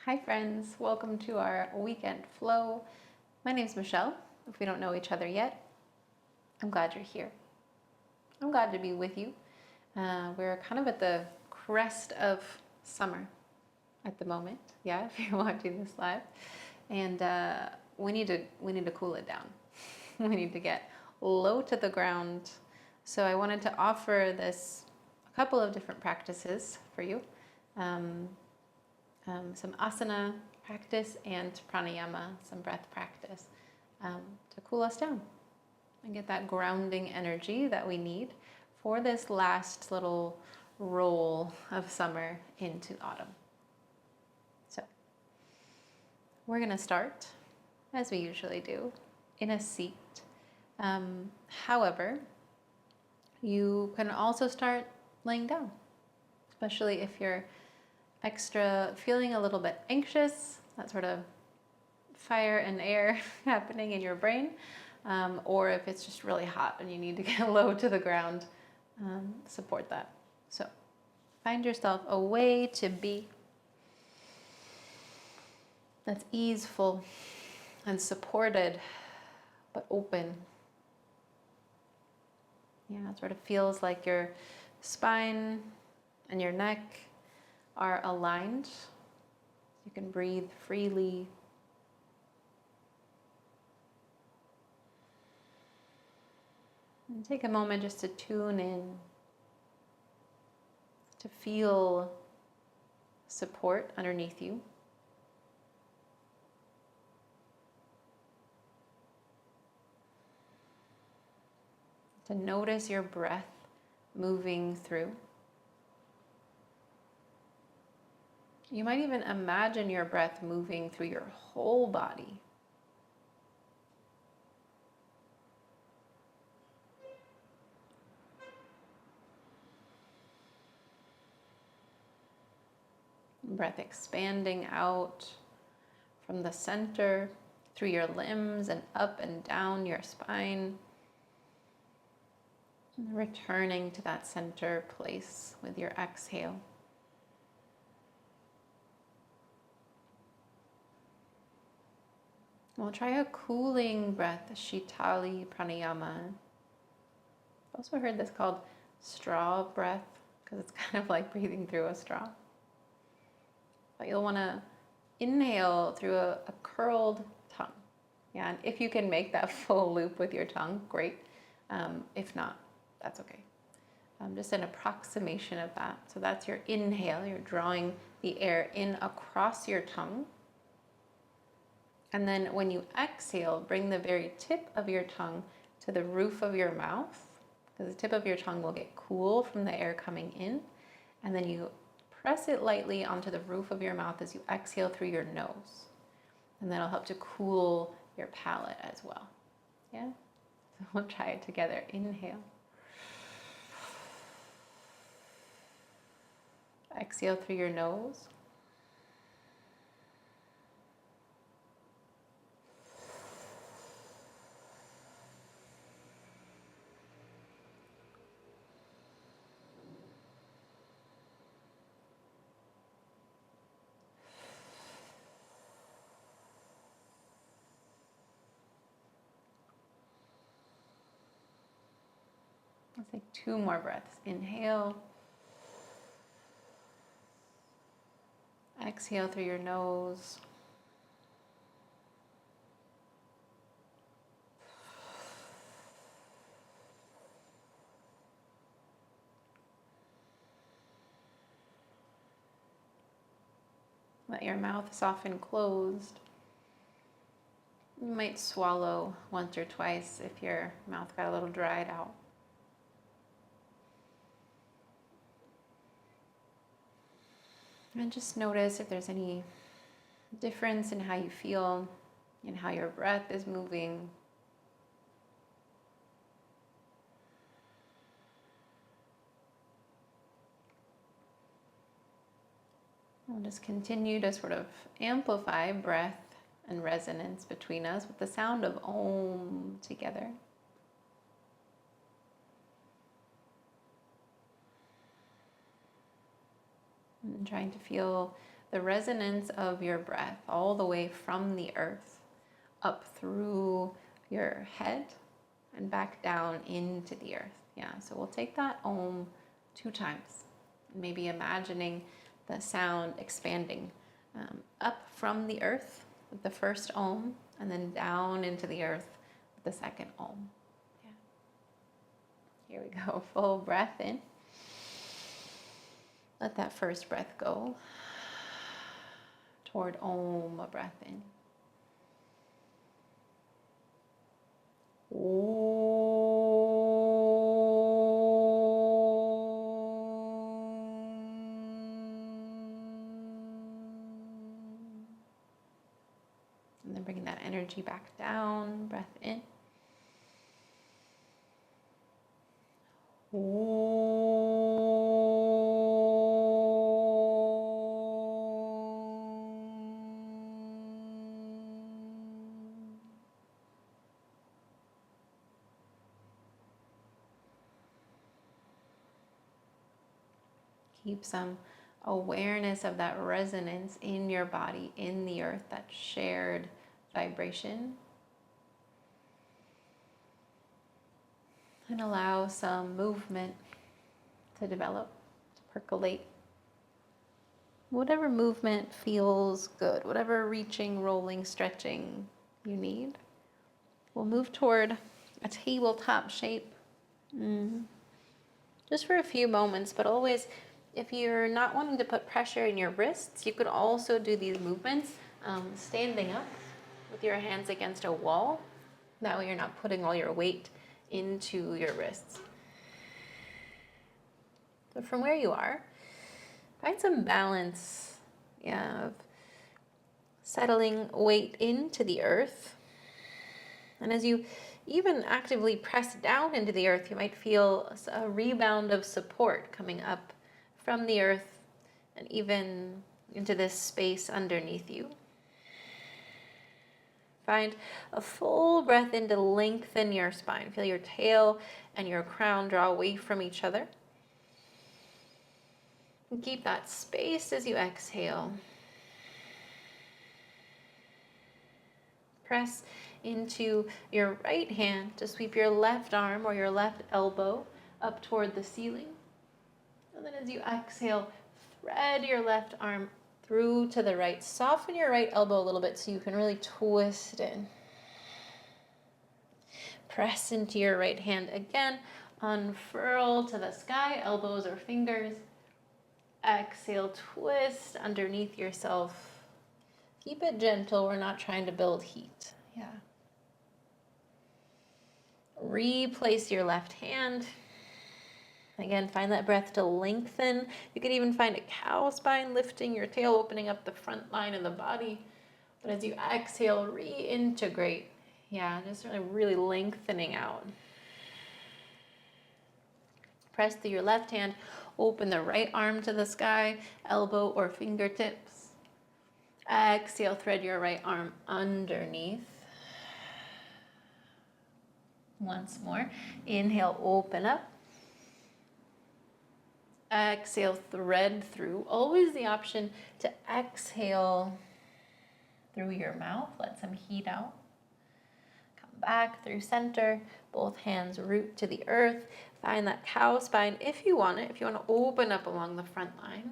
Hi friends, welcome to our weekend flow. My name's Michelle. If we don't know each other yet, I'm glad you're here. I'm glad to be with you. We're kind of at the crest of summer at the moment. Yeah, if you're watching this live, and we need to cool it down. We need to get low to the ground. So I wanted to offer a couple of different practices for you. Some asana practice and pranayama, some breath practice, to cool us down and get that grounding energy that we need for this last little roll of summer into autumn. So we're going to start, as we usually do, in a seat. However, you can also start laying down, especially if you're feeling a little bit anxious, that sort of fire and air happening in your brain, or if it's just really hot and you need to get low to the ground, support that. So find yourself a way to be that's easeful and supported, but open. Yeah, it sort of feels like your spine and your neck are aligned. You can breathe freely. And take a moment just to tune in, to feel support underneath you. To notice your breath moving through. You might even imagine your breath moving through your whole body. Breath expanding out from the center, through your limbs and up and down your spine. And returning to that center place with your exhale. We'll try a cooling breath, sheetali pranayama. I've also heard this called straw breath because it's kind of like breathing through a straw. But you'll want to inhale through a curled tongue. Yeah, and if you can make that full loop with your tongue, great. If not, that's okay. Just an approximation of that. So that's your inhale. You're drawing the air in across your tongue. And then when you exhale, bring the very tip of your tongue to the roof of your mouth, because the tip of your tongue will get cool from the air coming in. And then you press it lightly onto the roof of your mouth as you exhale through your nose. And that'll help to cool your palate as well. Yeah? So we'll try it together. Inhale. Exhale through your nose. Let's take 2 more breaths. Inhale. Exhale through your nose. Let your mouth soften closed. You might swallow once or twice if your mouth got a little dried out. And just notice if there's any difference in how you feel, in how your breath is moving. We'll just continue to sort of amplify breath and resonance between us with the sound of Om together. And trying to feel the resonance of your breath all the way from the earth up through your head and back down into the earth. Yeah, so we'll take that Om 2 times. Maybe imagining the sound expanding up from the earth with the first Om, and then down into the earth with the second Om. Yeah. Here we go. Full breath in. Let that first breath go toward Om, a breath in. And then bringing that energy back down, breath in. Keep some awareness of that resonance in your body, in the earth, that shared vibration. And allow some movement to develop, to percolate. Whatever movement feels good, whatever reaching, rolling, stretching you need. We'll move toward a tabletop shape. Just for a few moments, but always, if you're not wanting to put pressure in your wrists, you could also do these movements standing up with your hands against a wall. That way you're not putting all your weight into your wrists. So from where you are, find some balance, of settling weight into the earth. And as you even actively press down into the earth, you might feel a rebound of support coming up from the earth and even into this space underneath you. Find a full breath in to lengthen your spine. Feel your tail and your crown draw away from each other. And keep that space as you exhale. Press into your right hand to sweep your left arm or your left elbow up toward the ceiling. And then as you exhale, thread your left arm through to the right. Soften your right elbow a little bit so you can really twist in. Press into your right hand again. Unfurl to the sky, elbows or fingers. Exhale, twist underneath yourself. Keep it gentle. We're not trying to build heat. Yeah. Replace your left hand. Again, find that breath to lengthen. You could even find a cow spine, lifting your tail, opening up the front line of the body. But as you exhale, reintegrate. Yeah, just really lengthening out. Press through your left hand. Open the right arm to the sky, elbow or fingertips. Exhale, thread your right arm underneath. Once more. Inhale, open up. Exhale, thread through. Always the option to exhale through your mouth. Let some heat out. Come back through center. Both hands root to the earth. Find that cow spine if you want it. If you want to open up along the front line.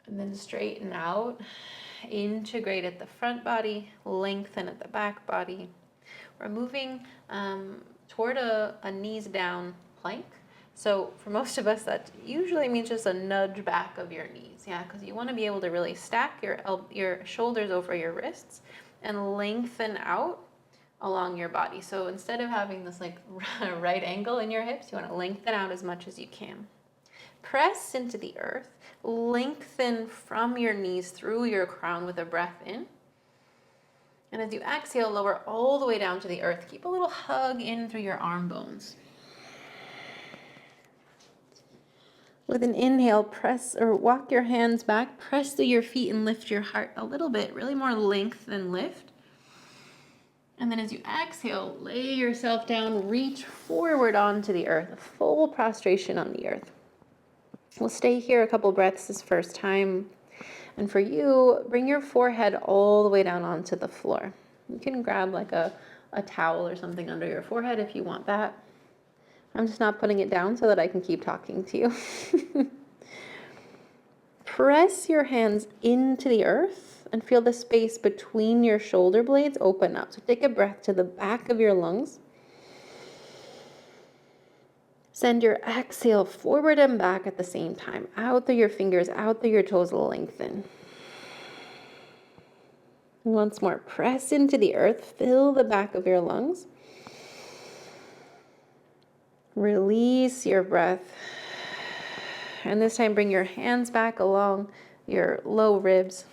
And then straighten out. Integrate at the front body. Lengthen at the back body. We're moving toward a knees down plank. So for most of us, that usually means just a nudge back of your knees, because you want to be able to really stack your shoulders over your wrists and lengthen out along your body. So instead of having this like right angle in your hips, you want to lengthen out as much as you can. Press into the earth, lengthen from your knees through your crown with a breath in. And as you exhale, lower all the way down to the earth. Keep a little hug in through your arm bones. With an inhale, press or walk your hands back, press through your feet and lift your heart a little bit, really more length than lift. And then as you exhale, lay yourself down, reach forward onto the earth, a full prostration on the earth. We'll stay here a couple breaths this first time. And for you, bring your forehead all the way down onto the floor. You can grab like a towel or something under your forehead if you want that. I'm just not putting it down so that I can keep talking to you. Press your hands into the earth and feel the space between your shoulder blades open up. So take a breath to the back of your lungs. Send your exhale forward and back at the same time. Out through your fingers, out through your toes, lengthen. Once more, press into the earth, fill the back of your lungs. Release your breath. And this time, bring your hands back along your low ribs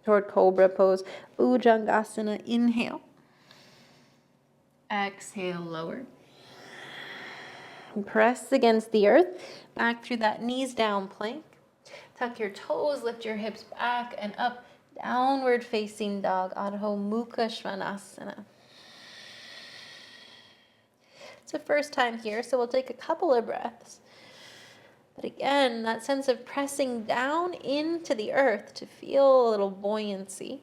toward cobra pose. Bhujangasana, inhale. Exhale, lower. Press against the earth, back through that knees down plank. Tuck your toes, lift your hips back and up. Downward facing dog, Adho Mukha Svanasana. It's the first time here, so we'll take a couple of breaths. But again, that sense of pressing down into the earth to feel a little buoyancy.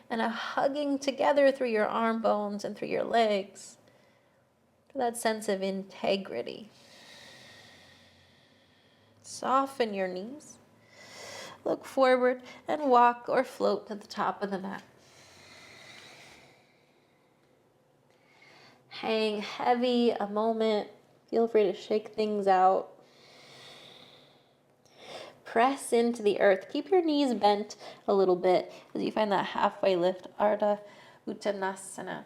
And a hugging together through your arm bones and through your legs. For that sense of integrity. Soften your knees. Look forward and walk or float to the top of the mat. Hang heavy a moment. Feel free to shake things out. Press into the earth. Keep your knees bent a little bit as you find that halfway lift, Ardha Uttanasana.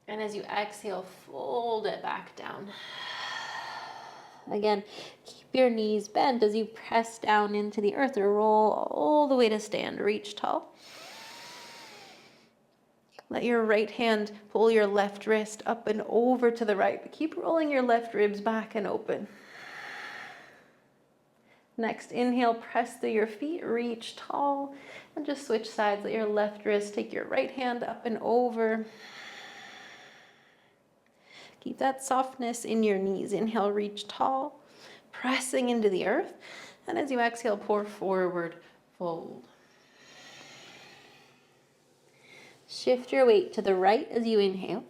And as you exhale, fold it back down. Again, keep your knees bent as you press down into the earth or roll all the way to stand. Reach tall. Let your right hand pull your left wrist up and over to the right, but keep rolling your left ribs back and open. Next, inhale, press through your feet, reach tall, and just switch sides. Let your left wrist take your right hand up and over. Keep that softness in your knees. Inhale, reach tall, pressing into the earth. And as you exhale, pour forward, fold. Shift your weight to the right as you inhale.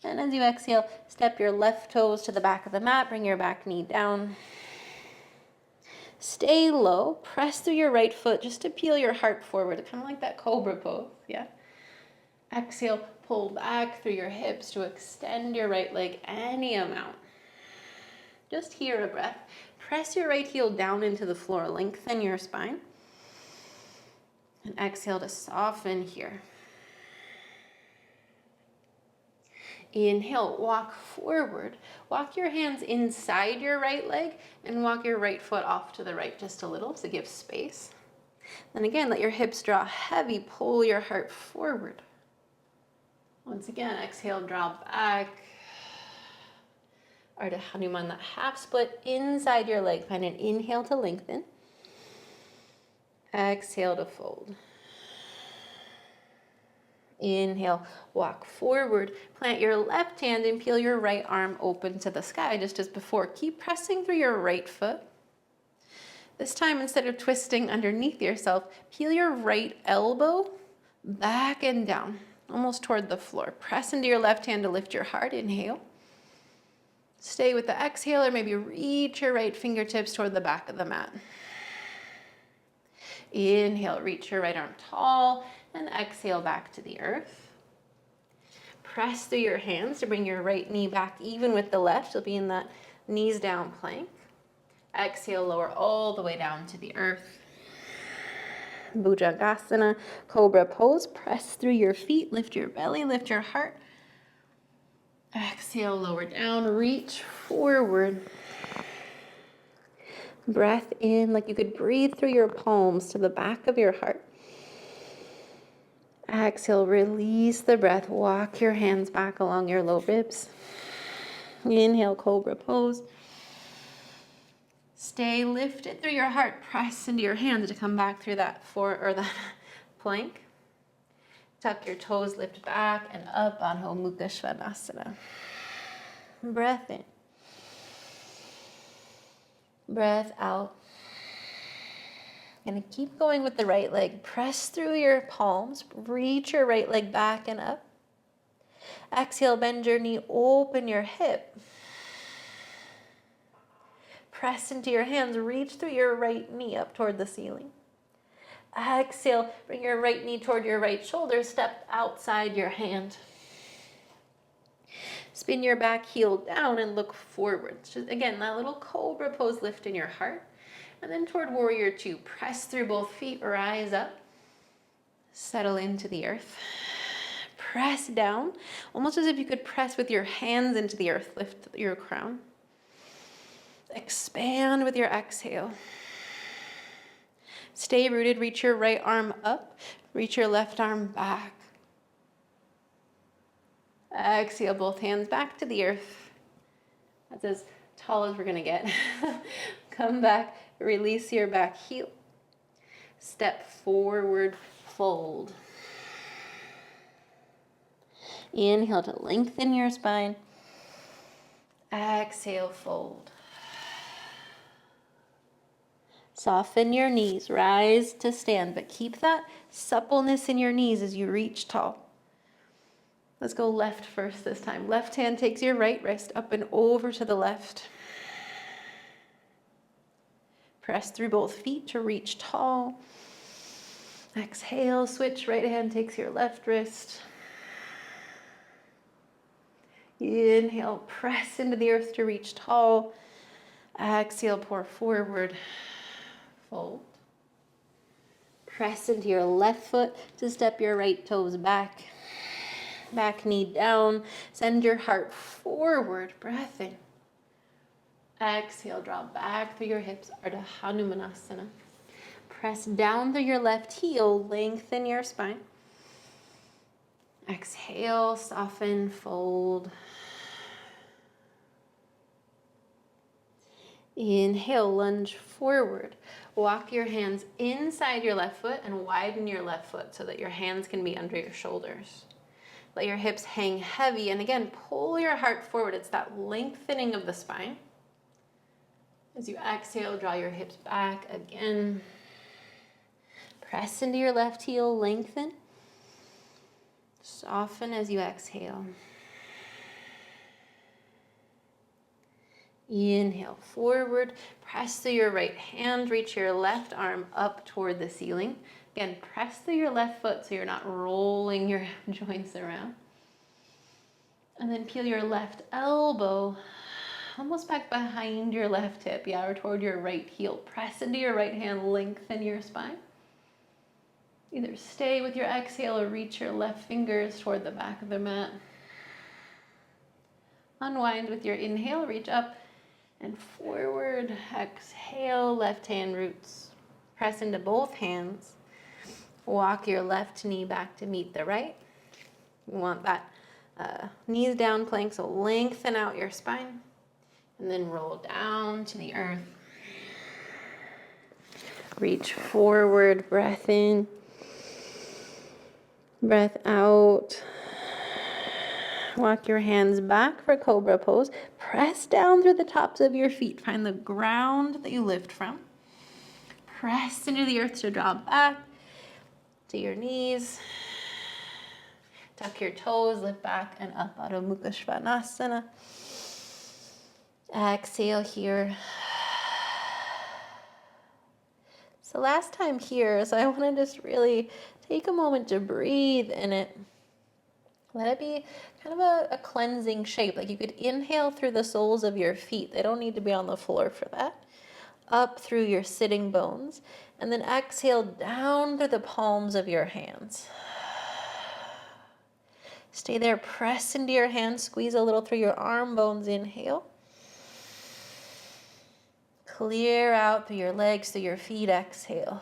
And as you exhale, step your left toes to the back of the mat. Bring your back knee down. Stay low. Press through your right foot just to peel your heart forward. Kind of like that cobra pose. Yeah. Exhale, pull back through your hips to extend your right leg any amount. Just here a breath. Press your right heel down into the floor. Lengthen your spine. And exhale to soften here. Inhale, walk forward. Walk your hands inside your right leg and walk your right foot off to the right just a little to give space. Then again, let your hips draw heavy. Pull your heart forward. Once again, exhale, draw back. Ardha Hanuman, that half split inside your leg. Find an inhale to lengthen. Exhale to fold. Inhale, walk forward. Plant your left hand and peel your right arm open to the sky, just as before. Keep pressing through your right foot. This time, instead of twisting underneath yourself, peel your right elbow back and down, almost toward the floor. Press into your left hand to lift your heart. Inhale. Stay with the exhale, or maybe reach your right fingertips toward the back of the mat. Inhale, reach your right arm tall, and exhale back to the earth. Press through your hands to bring your right knee back even with the left. You'll be in that knees down plank. Exhale, lower all the way down to the earth. Bhujangasana, cobra pose. Press through your feet, lift your belly, lift your heart. Exhale, lower down, reach forward. Breath in like you could breathe through your palms to the back of your heart. Exhale, release the breath. Walk your hands back along your low ribs. Inhale, cobra pose. Stay lifted through your heart. Press into your hands to come back through that that plank. Tuck your toes, lift back and up on Adho Mukha Svanasana. Breath in. Breath out. Gonna keep going with the right leg. Press through your palms. Reach your right leg back and up. Exhale, bend your knee, open your hip. Press into your hands. Reach through your right knee up toward the ceiling. Exhale, bring your right knee toward your right shoulder. Step outside your hand. Spin your back heel down and look forward. Just, again, that little cobra pose, lift in your heart. And then toward warrior two, press through both feet, rise up. Settle into the earth. Press down, almost as if you could press with your hands into the earth. Lift your crown. Expand with your exhale. Stay rooted, reach your right arm up, reach your left arm back. Exhale, both hands back to the earth. That's as tall as we're gonna get. Come back, release your back heel. Step forward, fold. Inhale to lengthen your spine. Exhale, fold. Soften your knees, rise to stand, but keep that suppleness in your knees as you reach tall. Let's go left first this time. Left hand takes your right wrist up and over to the left. Press through both feet to reach tall. Exhale, switch, right hand takes your left wrist. Inhale, press into the earth to reach tall. Exhale, pour forward, fold. Press into your left foot to step your right toes back. Back knee down. Send your heart forward, breath in. Exhale, draw back through your hips, Ardha Hanumanasana. Press down through your left heel, lengthen your spine. Exhale, soften, fold. Inhale, lunge forward. Walk your hands inside your left foot and widen your left foot so that your hands can be under your shoulders. Let your hips hang heavy, and again, pull your heart forward. It's that lengthening of the spine. As you exhale, draw your hips back again. Press into your left heel, lengthen. Soften as you exhale. Inhale, forward. Press through your right hand. Reach your left arm up toward the ceiling. Again, press through your left foot so you're not rolling your joints around. And then peel your left elbow almost back behind your left hip, or toward your right heel. Press into your right hand, lengthen your spine. Either stay with your exhale or reach your left fingers toward the back of the mat. Unwind with your inhale, reach up and forward. Exhale, left hand roots. Press into both hands. Walk your left knee back to meet the right. You want that knees down plank, so lengthen out your spine. And then roll down to the earth. Reach forward, breath in. Breath out. Walk your hands back for cobra pose. Press down through the tops of your feet. Find the ground that you lift from. Press into the earth to draw back to your knees. Tuck your toes, lift back and up out of Mukha Svanasana. Exhale here. So last time here, so I want to just really take a moment to breathe in it. Let it be kind of a cleansing shape. Like you could inhale through the soles of your feet. They don't need to be on the floor for that. Up through your sitting bones. And then exhale down to the palms of your hands. Stay there. Press into your hands. Squeeze a little through your arm bones. Inhale. Clear out through your legs, through your feet. Exhale.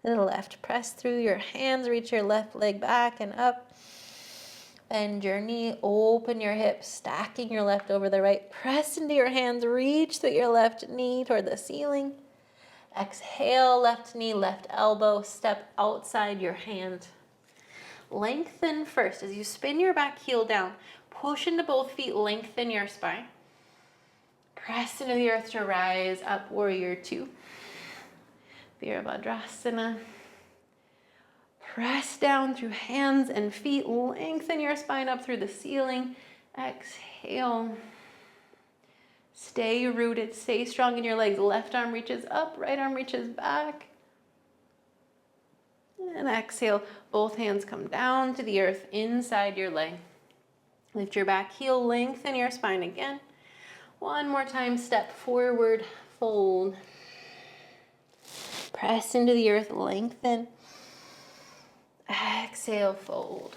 To the left. Press through your hands. Reach your left leg back and up. Bend your knee. Open your hips. Stacking your left over the right. Press into your hands. Reach through your left knee toward the ceiling. Exhale. Left knee, left elbow. Step outside your hand. Lengthen first. As you spin your back heel down, push into both feet. Lengthen your spine. Press into the earth to rise up, warrior two. Virabhadrasana. Press down through hands and feet. Lengthen your spine up through the ceiling. Exhale. Stay rooted. Stay strong in your legs. Left arm reaches up. Right arm reaches back. And exhale. Both hands come down to the earth inside your leg. Lift your back heel. Lengthen your spine again. One more time. Step forward. Fold. Press into the earth. Lengthen. Exhale, fold.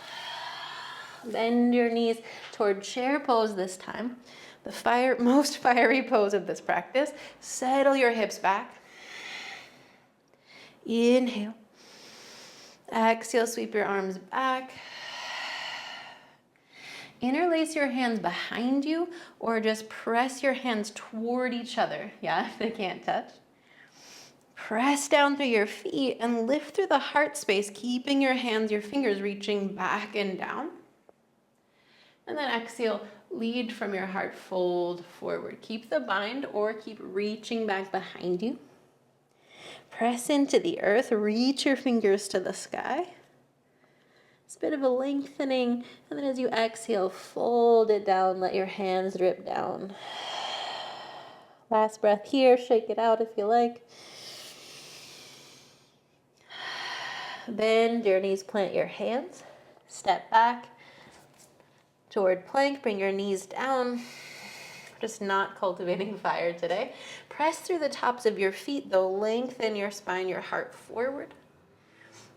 Bend your knees toward chair pose this time. The most fiery pose of this practice. Settle your hips back. Inhale. Exhale, sweep your arms back. Interlace your hands behind you or just press your hands toward each other. Yeah, if they can't touch. Press down through your feet and lift through the heart space, keeping your hands, your fingers reaching back and down. And then exhale, lead from your heart, fold forward. Keep the bind or keep reaching back behind you. Press into the earth, reach your fingers to the sky. It's a bit of a lengthening. And then as you exhale, fold it down, let your hands drip down. Last breath here, shake it out if you like. Bend your knees, plant your hands, step back toward plank, bring your knees down. Just not cultivating fire today. Press through the tops of your feet though, lengthen your spine, your heart forward.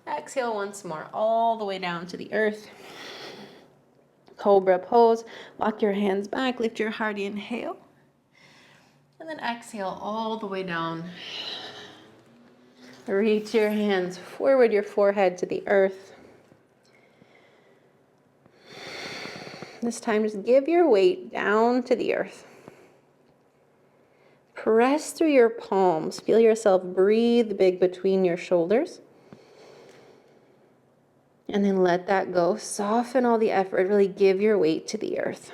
Exhale once more, all the way down to the earth. Cobra pose, walk your hands back, lift your heart, inhale. And then exhale all the way down. Reach your hands forward, your forehead to the earth. This time, just give your weight down to the earth. Press through your palms. Feel yourself breathe big between your shoulders. And then let that go. Soften all the effort. Really give your weight to the earth.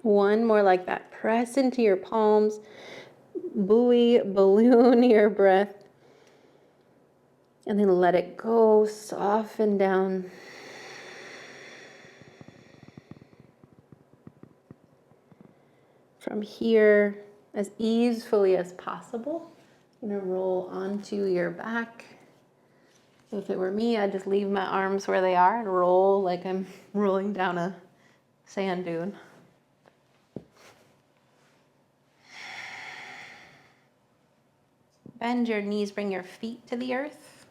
One more like that. Press into your palms. Buoy, balloon your breath. And then let it go. Soften down. From here, as easefully as possible, I'm going to roll onto your back. If it were me, I'd just leave my arms where they are and roll like I'm rolling down a sand dune. Bend your knees, bring your feet to the earth.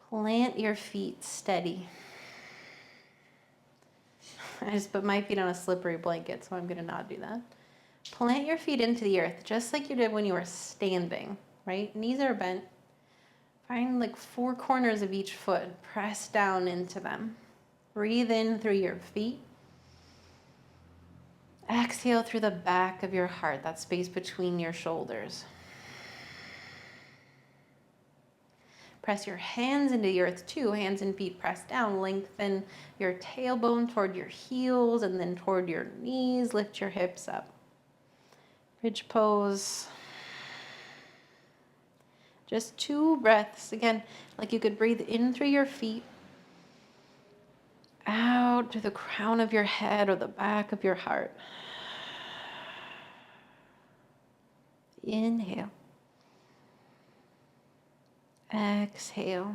Plant your feet steady. I just put my feet on a slippery blanket, so I'm going to not do that. Plant your feet into the earth, just like you did when you were standing, right? Knees are bent. Find like 4 corners of each foot. Press down into them. Breathe in through your feet. Exhale through the back of your heart, that space between your shoulders. Press your hands into the earth too. Hands and feet press down. Lengthen your tailbone toward your heels and then toward your knees. Lift your hips up. Bridge pose. Just 2 breaths. Again, like you could breathe in through your feet, out to the crown of your head or the back of your heart. Inhale. Exhale.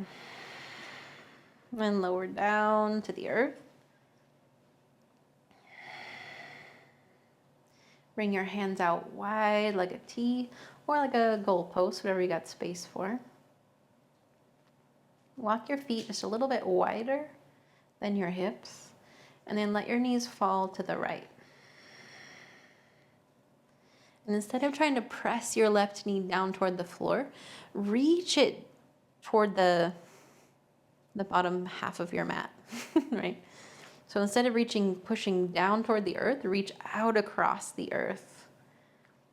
And lower down to the earth. Bring your hands out wide like a T or like a goalpost, whatever you got space for. Walk your feet just a little bit wider than your hips, and then let your knees fall to the right. And instead of trying to press your left knee down toward the floor, reach it toward the bottom half of your mat, right? So instead of pushing down toward the earth, reach out across the earth.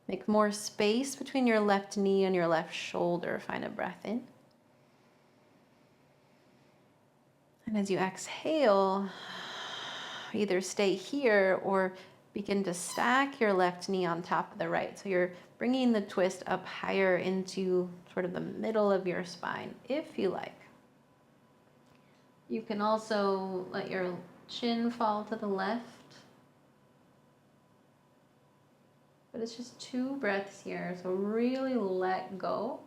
Make more space between your left knee and your left shoulder. Find a breath in. And as you exhale, either stay here or begin to stack your left knee on top of the right. So you're bringing the twist up higher into sort of the middle of your spine, if you like. You can also let your chin fall to the left. But it's just 2 breaths here, so really let go.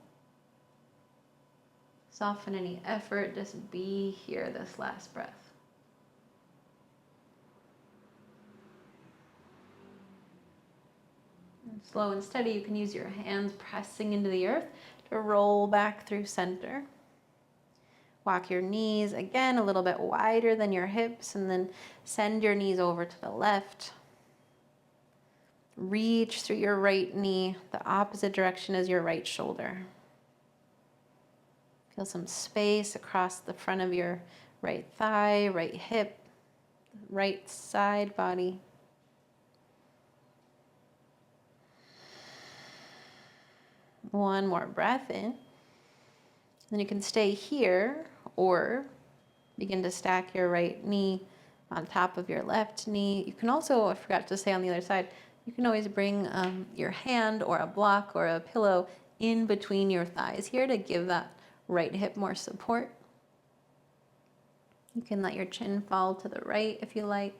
Soften any effort, just be here this last breath. And slow and steady, you can use your hands pressing into the earth to roll back through center. Walk your knees again a little bit wider than your hips, and then send your knees over to the left. Reach through your right knee, the opposite direction as your right shoulder. Feel some space across the front of your right thigh, right hip, right side body. One more breath in. Then you can stay here or begin to stack your right knee on top of your left knee. You can also, I forgot to say on the other side, you can always bring your hand or a block or a pillow in between your thighs here to give that right hip more support. You can let your chin fall to the right if you like.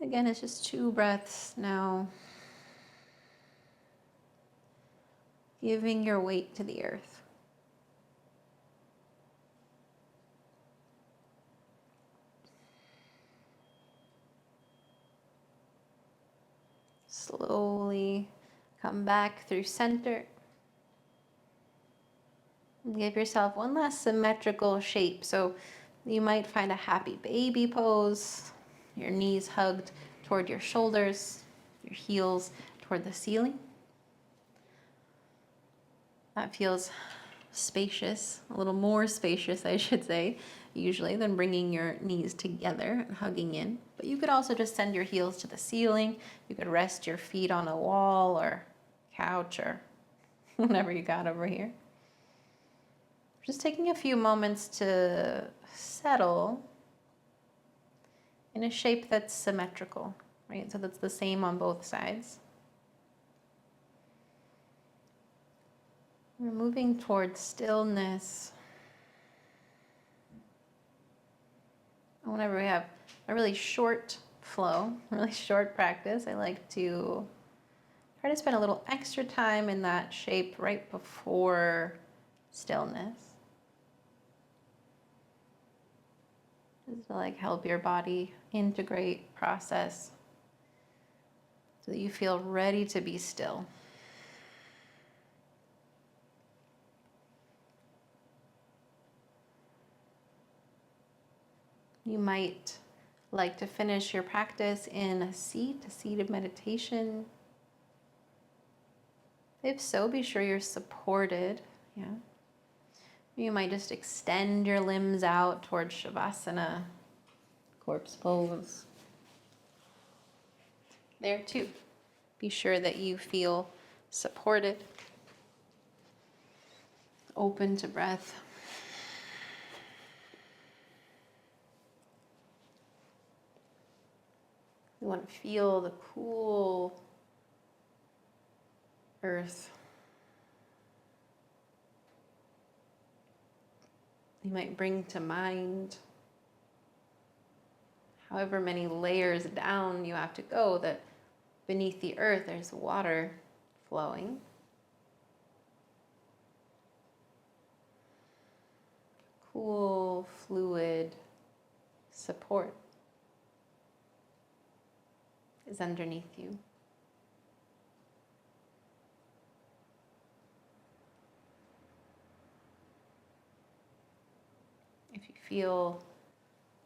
Again, it's just 2 breaths now. Giving your weight to the earth. Slowly come back through center. And give yourself one last symmetrical shape. So you might find a happy baby pose, your knees hugged toward your shoulders, your heels toward the ceiling. That feels spacious, a little more spacious, I should say, usually than bringing your knees together and hugging in. But you could also just send your heels to the ceiling. You could rest your feet on a wall or couch or whatever you got over here. Just taking a few moments to settle in a shape that's symmetrical, right? So that's the same on both sides. We're moving towards stillness. Whenever we have a really short flow, really short practice, I like to try to spend a little extra time in that shape right before stillness. Just to help your body integrate, process, so that you feel ready to be still. You might like to finish your practice in a seated meditation. If so, be sure you're supported. Yeah. You might just extend your limbs out towards Shavasana, corpse pose. There too, be sure that you feel supported, open to breath. You want to feel the cool earth. You might bring to mind however many layers down you have to go, that beneath the earth there's water flowing. Cool, fluid support is underneath you. If you feel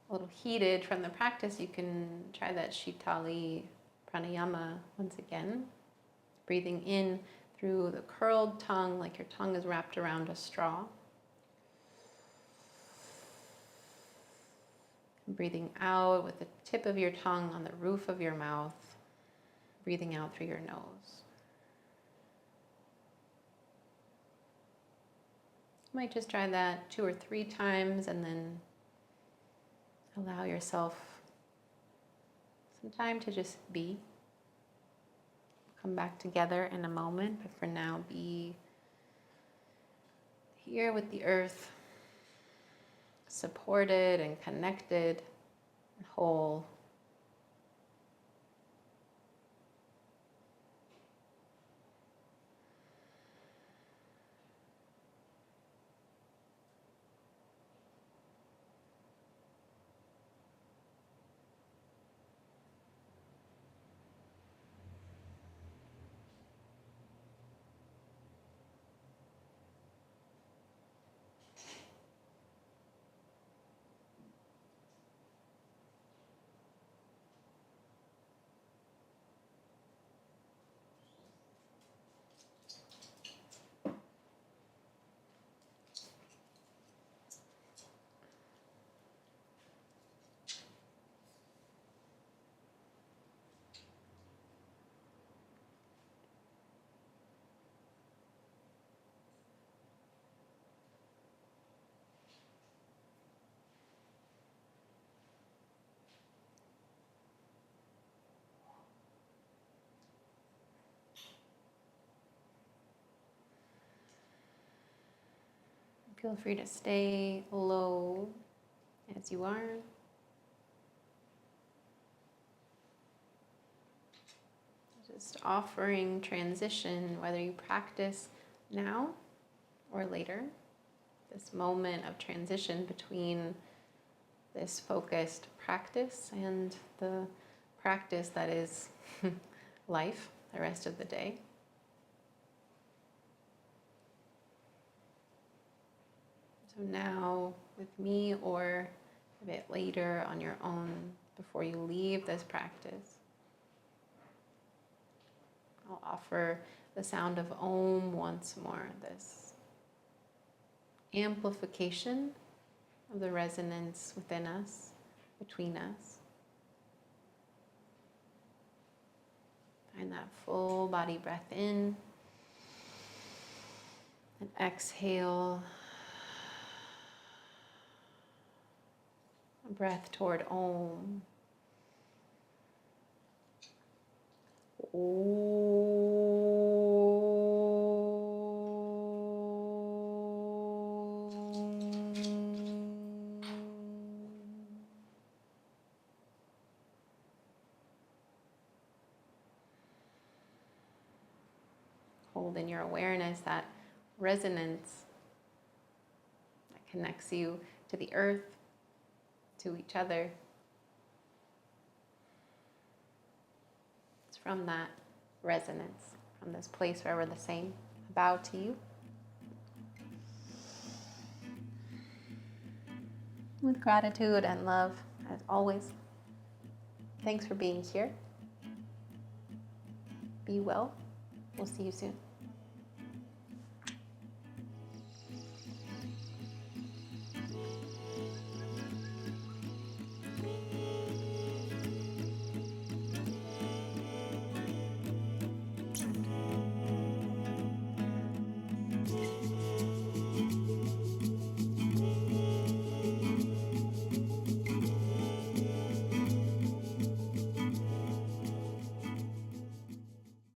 a little heated from the practice, you can try that sheetali pranayama once again. Breathing in through the curled tongue, like your tongue is wrapped around a straw. Breathing out with the tip of your tongue on the roof of your mouth. Breathing out through your nose. You might just try that 2 or 3 times and then Allow yourself some time to just be. Come back together in a moment, but for now, be here with the earth, supported and connected and whole. Feel free to stay low as you are. Just offering transition, whether you practice now or later, this moment of transition between this focused practice and the practice that is life the rest of the day. So now with me or a bit later on your own before you leave this practice, I'll offer the sound of Om once more, this amplification of the resonance within us, between us. Find that full body breath in and exhale. A breath toward Om. Hold in your awareness that resonance that connects you to the earth, to each other. It's from that resonance, from this place where we're the same. A bow to you. With gratitude and love, as always. Thanks for being here. Be well. We'll see you soon.